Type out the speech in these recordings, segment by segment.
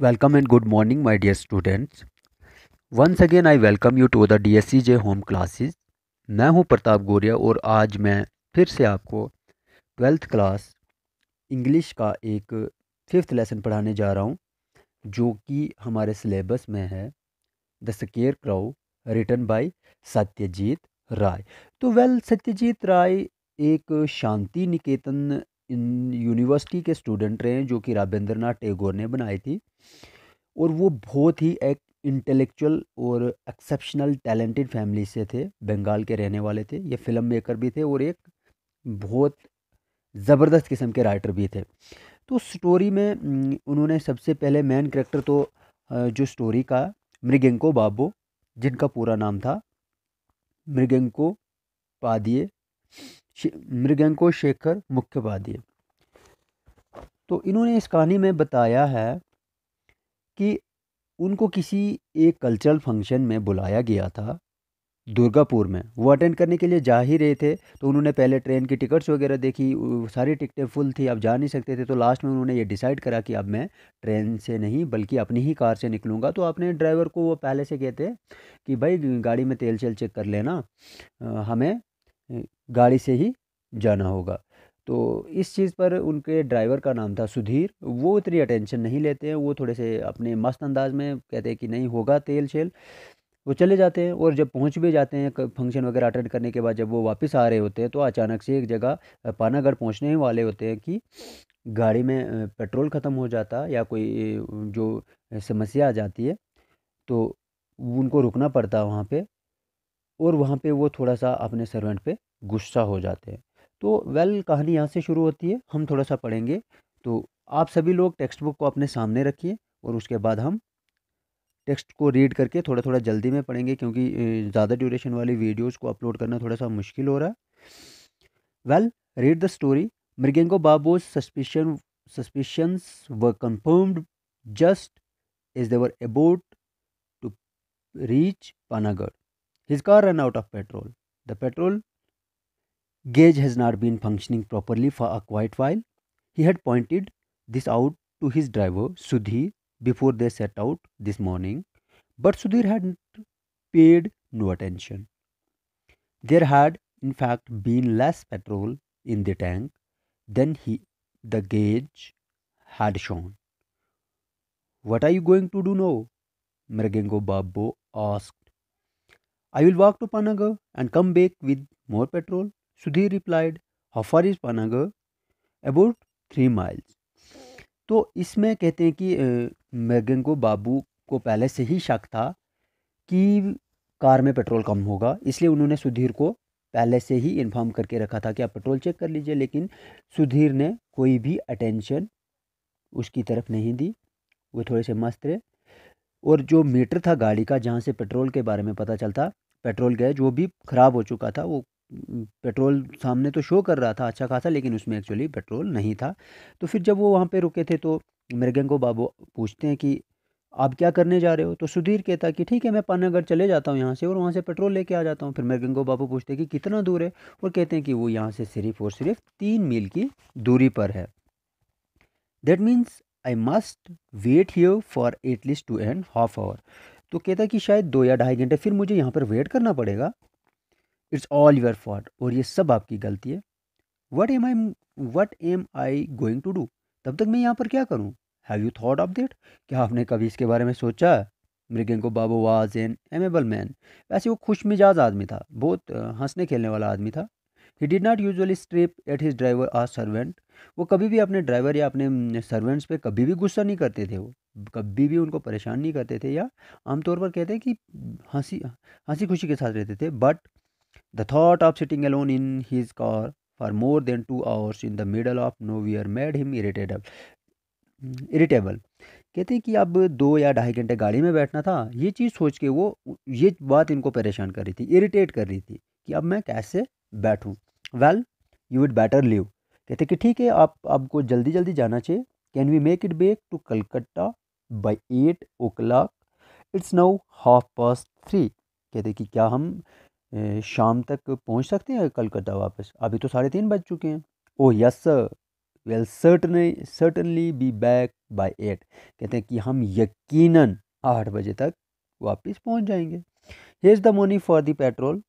Welcome and good morning, my dear students. Once again, I welcome you to the DSCJ home classes. मैं हूं प्रताप गोरिया और आज मैं फिर से आपको ट्वेल्थ क्लास इंग्लिश का एक फिफ्थ लेसन पढ़ाने जा रहा हूं जो कि हमारे सिलेबस में है the scarecrow written by Satyajit Ray. तो सत्यजीत राय एक शांति निकेतन यूनिवर्सिटी के स्टूडेंट रहे जो कि राजेंद्रनाथ टैगोर ने बनाई थी। और वो बहुत ही एक इंटेलेक्चुअल और एक्सेप्शनल टैलेंटेड फैमिली से थे, बंगाल के रहने वाले थे, ये फिल्म मेकर भी थे और एक बहुत ज़बरदस्त किस्म के राइटर भी थे। तो स्टोरी में उन्होंने सबसे पहले मेन कैरेक्टर तो जो स्टोरी का मृगेंको बाबू, जिनका पूरा नाम था मृगेंको पादिये, मृगेंको शेखर मुख्योपाध्याय। तो इन्होंने इस कहानी में बताया है कि उनको किसी एक कल्चरल फंक्शन में बुलाया गया था दुर्गापुर में। वो अटेंड करने के लिए जा ही रहे थे, तो उन्होंने पहले ट्रेन की टिकट्स वगैरह देखी, सारी टिकटें फुल थी, अब जा नहीं सकते थे। तो लास्ट में उन्होंने ये डिसाइड करा कि अब मैं ट्रेन से नहीं बल्कि अपनी ही कार से निकलूँगा। तो अपने ड्राइवर को वो पहले से कहते कि भाई गाड़ी में तेल शेल चेक कर लेना, हमें गाड़ी से ही जाना होगा। तो इस चीज़ पर उनके ड्राइवर का नाम था सुधीर। वो इतनी अटेंशन नहीं लेते हैं, वो थोड़े से अपने मस्त अंदाज में कहते हैं कि नहीं होगा तेल शेल। वो चले जाते हैं और जब पहुंच भी जाते हैं फंक्शन वगैरह अटेंड करने के बाद, जब वो वापस आ रहे होते हैं तो अचानक से एक जगह पानागढ़ पहुंचने ही वाले होते हैं कि गाड़ी में पेट्रोल ख़त्म हो जाता या कोई जो समस्या आ जाती है। तो उनको रुकना पड़ता है वहाँ पे, और वहाँ पे वो थोड़ा सा अपने सर्वेंट पे गुस्सा हो जाते हैं। तो कहानी यहाँ से शुरू होती है, हम थोड़ा सा पढ़ेंगे। तो आप सभी लोग टेक्स्ट बुक को अपने सामने रखिए और उसके बाद हम टेक्स्ट को रीड करके थोड़ा थोड़ा जल्दी में पढ़ेंगे, क्योंकि ज़्यादा ड्यूरेशन वाली वीडियोस को अपलोड करना थोड़ा सा मुश्किल हो रहा है। Read the story. Mriganko Babu's suspicions were confirmed just as they were about to reach Panagarh. His car ran out of petrol. The petrol gauge has not been functioning properly for a quite while. He had pointed this out to his driver, Sudhir, before they set out this morning, but Sudhir had paid no attention. There had, in fact, been less petrol in the tank than the gauge had shown. What are you going to do now? Mrgengo Babu asked. I will walk to Panagar and come back with more petrol. Sudhir replied. How far is Panagar? About 3 miles. तो इसमें कहते हैं कि मृगेंको बाबू को पहले से ही शक था कि कार में पेट्रोल कम होगा, इसलिए उन्होंने सुधीर को पहले से ही इन्फॉर्म करके रखा था कि आप पेट्रोल चेक कर लीजिए। लेकिन सुधीर ने कोई भी अटेंशन उसकी तरफ नहीं दी, वो थोड़े से मस्त रहे। और जो मीटर था गाड़ी का, जहाँ से पेट्रोल के बारे में पता चलता, पेट्रोल गैस वो भी ख़राब हो चुका था। वो पेट्रोल सामने तो शो कर रहा था अच्छा खासा, लेकिन उसमें एक्चुअली पेट्रोल नहीं था। तो फिर जब वो वहाँ पे रुके थे तो मृगेंको बाबू पूछते हैं कि आप क्या करने जा रहे हो? तो सुधीर कहता कि ठीक है, मैं पानागढ़ चले जाता हूँ यहाँ से और वहाँ से पेट्रोल लेके आ जाता हूँ। फिर मृगेंको बाबू पूछते हैं कि कितना दूर है? और कहते हैं कि वो यहाँ से सिर्फ और सिर्फ 3 मील की दूरी पर है। That means I must wait here for at least 2.5 hour. तो कहता है कि शायद 2 या ढाई घंटे फिर मुझे यहाँ पर वेट करना पड़ेगा। इट्स ऑल योर फॉल्ट, और ये सब आपकी गलती है। What am I going to do? तब तक मैं यहाँ पर क्या करूँ? Have you thought of that? क्या आपने कभी इसके बारे में सोचा? Mriganko Babu was an amiable man. वैसे वो खुश मिजाज आदमी था, बहुत हंसने खेलने वाला आदमी था। He did not usually strip at his driver a servant. वो कभी भी अपने ड्राइवर या अपने सर्वेंट्स पे कभी भी गुस्सा नहीं करते थे। वो कभी भी उनको परेशान नहीं करते थे, या आमतौर पर कहते हैं कि हंसी हंसी खुशी के साथ रहते थे। But the thought of sitting alone in his car for more than 2 hours in the middle of nowhere made him irritable. कहते हैं कि अब 2 या ढाई घंटे गाड़ी में बैठना था, ये चीज़ सोच के वो, ये बात इनको परेशान कर रही थी, इरिटेट कर रही थी कि अब मैं कैसे बैठूं। You would better leave. कहते कि ठीक है, आप आपको जल्दी जल्दी जाना चाहिए। Can we make it back to Calcutta by 8 o'clock? It's now 3:30। कहते कि क्या हम शाम तक पहुंच सकते हैं कलकत्ता वापस? अभी तो 3:30 बज चुके हैं। Oh yes sir, will certainly be back by 8। कहते हैं कि हम यकीनन 8 बजे तक वापस पहुंच जाएंगे। Here is the money for the petrol,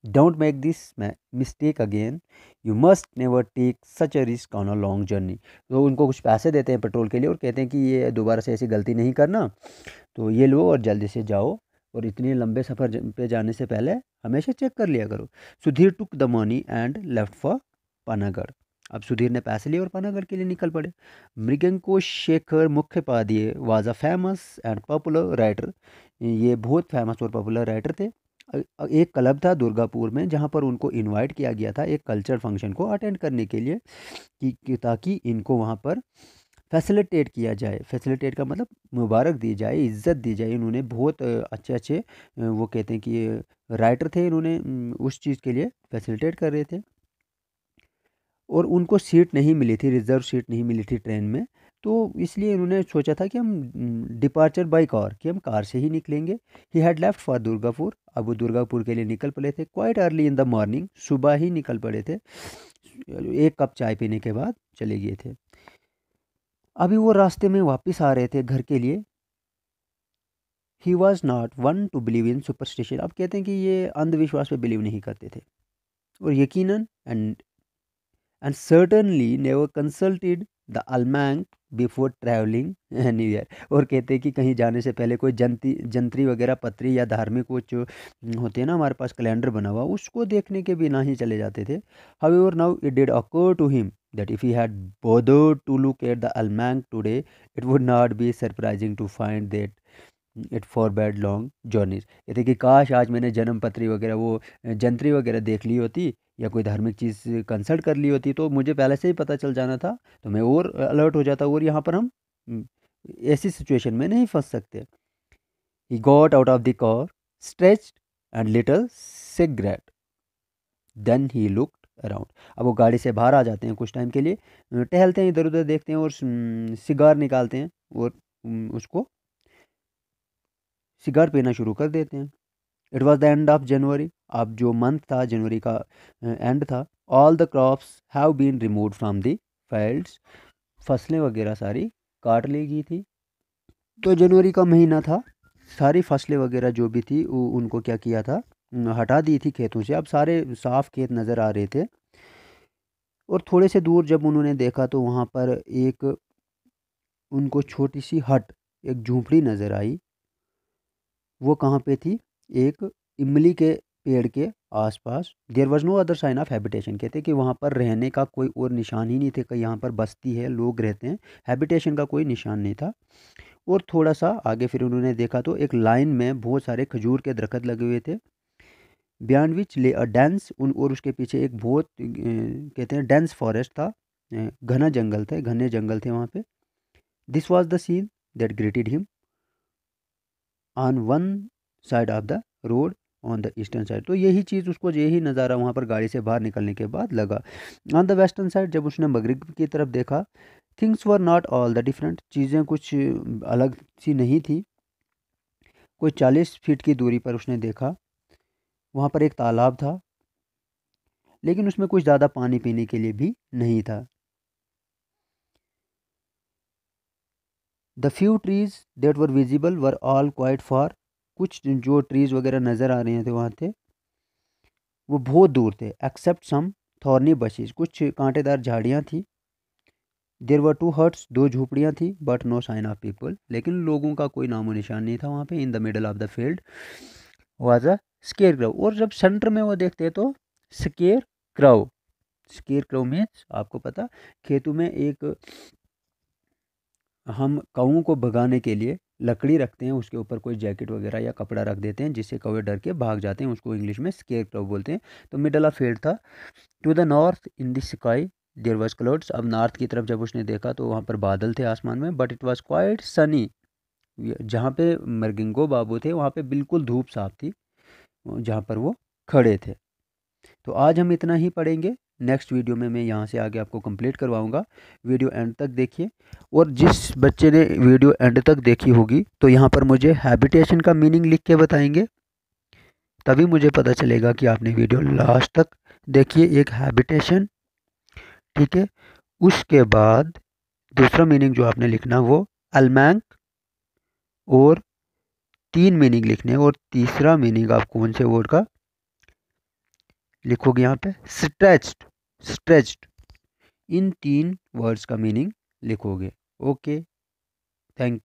don't make this mistake again, you must never take such a risk on a long journey. तो उनको कुछ पैसे देते हैं पेट्रोल के लिए और कहते हैं कि ये दोबारा से ऐसी गलती नहीं करना, तो ये लो और जल्दी से जाओ, और इतने लंबे सफ़र पे जाने से पहले हमेशा चेक कर लिया करो। Sudhir took the money and left for Panagarh. अब सुधीर ने पैसे लिए और पानागढ़ के लिए निकल पड़े। Mriganko Shekhar Mukhopadhyay was a famous and popular writer. ये बहुत फेमस और पॉपुलर राइटर थे। एक क्लब था दुर्गापुर में जहाँ पर उनको इनवाइट किया गया था एक कल्चर फंक्शन को अटेंड करने के लिए, ताकि इनको वहाँ पर फैसिलिटेट किया जाए। फैसिलिटेट का मतलब मुबारक दी जाए, इज़्ज़त दी जाए। इन्होंने बहुत अच्छे अच्छे वो कहते हैं कि ये राइटर थे, इन्होंने उस चीज़ के लिए फैसिलिटेट कर रहे थे। और उनको सीट नहीं मिली थी, रिज़र्व सीट नहीं मिली थी ट्रेन में, तो इसलिए उन्होंने सोचा था कि हम डिपार्चर बाय कार, कि हम कार से ही निकलेंगे। He had left for Durgapur. अब वो दुर्गापुर के लिए निकल पड़े थे quite early in the morning, सुबह ही निकल पड़े थे। एक कप चाय पीने के बाद चले गए थे। अभी वो रास्ते में वापस आ रहे थे घर के लिए। He was not one two believe in superstition. अब कहते हैं कि ये अंधविश्वास पे बिलीव नहीं करते थे, और यकीनन and certainly never consulted the almanac before travelling anywhere. और कहते हैं कि कहीं जाने से पहले कोई जंत्री वगैरह पत्री या धार्मिक कुछ होते हैं ना हमारे पास कैलेंडर बना हुआ, उसको देखने के बिना ही चले जाते थे। However now it did occur to him that if he had bothered to look at the almanac today, it would not be surprising to find that it forbade long journeys। कहते कि काश आज मैंने जन्म पत्री वगैरह वो जंतरी वगैरह देख ली होती या कोई धार्मिक चीज़ कंसल्ट कर ली होती, तो मुझे पहले से ही पता चल जाना था, तो मैं और अलर्ट हो जाता, और यहाँ पर हम ऐसी सिचुएशन में नहीं फंस सकते। He got out of the car, stretched and little cigarette, then he looked around. अब वो गाड़ी से बाहर आ जाते हैं, कुछ टाइम के लिए टहलते हैं, इधर उधर देखते हैं और सिगार निकालते हैं और उसको सिगार पीना शुरू कर देते हैं। It was the end of January. अब जो मंथ था जनवरी का एंड था। All the crops have been removed from the fields. फसलें वगैरह सारी काट ली गई थी। तो जनवरी का महीना था, सारी फसलें वगैरह जो भी थी उनको क्या किया था, हटा दी थी खेतों से। अब सारे साफ खेत नज़र आ रहे थे। और थोड़े से दूर जब उन्होंने देखा तो वहाँ पर एक उनको छोटी सी हट, एक झूंपड़ी नज़र आई। वो कहाँ पे थी, एक इमली के पेड़ के आसपास। There was no other sign of habitation. कहते कि वहाँ पर रहने का कोई और निशान ही नहीं थे कि यहाँ पर बस्ती है, लोग रहते हैं। हैबिटेशन का कोई निशान नहीं था। और थोड़ा सा आगे फिर उन्होंने देखा तो एक लाइन में बहुत सारे खजूर के दरख्त लगे हुए थे। बियॉन्ड विच ले अ डेंस, उन और उसके पीछे एक बहुत कहते हैं डेंस फॉरेस्ट था, घना जंगल थे, घने जंगल थे वहाँ पे। This was the seen that greeted him on one side of the road on the eastern side. तो यही चीज़ उसको, यही नज़ारा वहाँ पर गाड़ी से बाहर निकलने के बाद लगा। ऑन द वेस्टर्न साइड जब उसने मगरिब की तरफ देखा, things were not all the different. चीज़ें कुछ अलग सी नहीं थी। कोई 40 फीट की दूरी पर उसने देखा, वहाँ पर एक तालाब था, लेकिन उसमें कुछ ज़्यादा पानी पीने के लिए भी नहीं था। The few trees that were visible were all quite far. कुछ जो ट्रीज वगैरह नज़र आ रहे थे वहाँ थे, वो बहुत दूर थे। एक्सेप्ट सम थॉर्नी बशेज, कुछ कांटेदार झाड़ियाँ थी। देर वर टू हट्स, 2 झूपड़ियाँ थी। But no sign of people, लेकिन लोगों का कोई नामो निशान नहीं था वहाँ पे। In the middle of the field was a scarecrow. और जब सेंटर में वो देखते तो scarecrow, scarecrow means आपको पता, खेतों में एक हम कौओं को भगाने के लिए लकड़ी रखते हैं, उसके ऊपर कोई जैकेट वगैरह या कपड़ा रख देते हैं जिससे कौवे डर के भाग जाते हैं, उसको इंग्लिश में स्केयर क्राउ बोलते हैं। तो मिडल ऑफ फील्ड था। To the north in the sky there was clouds. अब नॉर्थ की तरफ जब उसने देखा तो वहाँ पर बादल थे आसमान में, but it was quite Sunny. जहाँ पे मर्गिंगो बाबू थे वहाँ पे बिल्कुल धूप साफ थी जहाँ पर वो खड़े थे। तो आज हम इतना ही पढ़ेंगे। नेक्स्ट वीडियो में मैं यहाँ से आगे आपको कंप्लीट करवाऊँगा। वीडियो एंड तक देखिए, और जिस बच्चे ने वीडियो एंड तक देखी होगी तो यहाँ पर मुझे हैबिटेशन का मीनिंग लिख के बताएंगे, तभी मुझे पता चलेगा कि आपने वीडियो लास्ट तक देखिए। एक हैबिटेशन, ठीक है। उसके बाद दूसरा मीनिंग जो आपने लिखना वो अलमैंक, और 3 मीनिंग लिखने, और तीसरा मीनिंग आप कौन से वर्ड का लिखोगे यहाँ पे, स्ट्रेच्ड, स्ट्रेच्ड। इन 3 वर्ड्स का मीनिंग लिखोगे। Okay, thank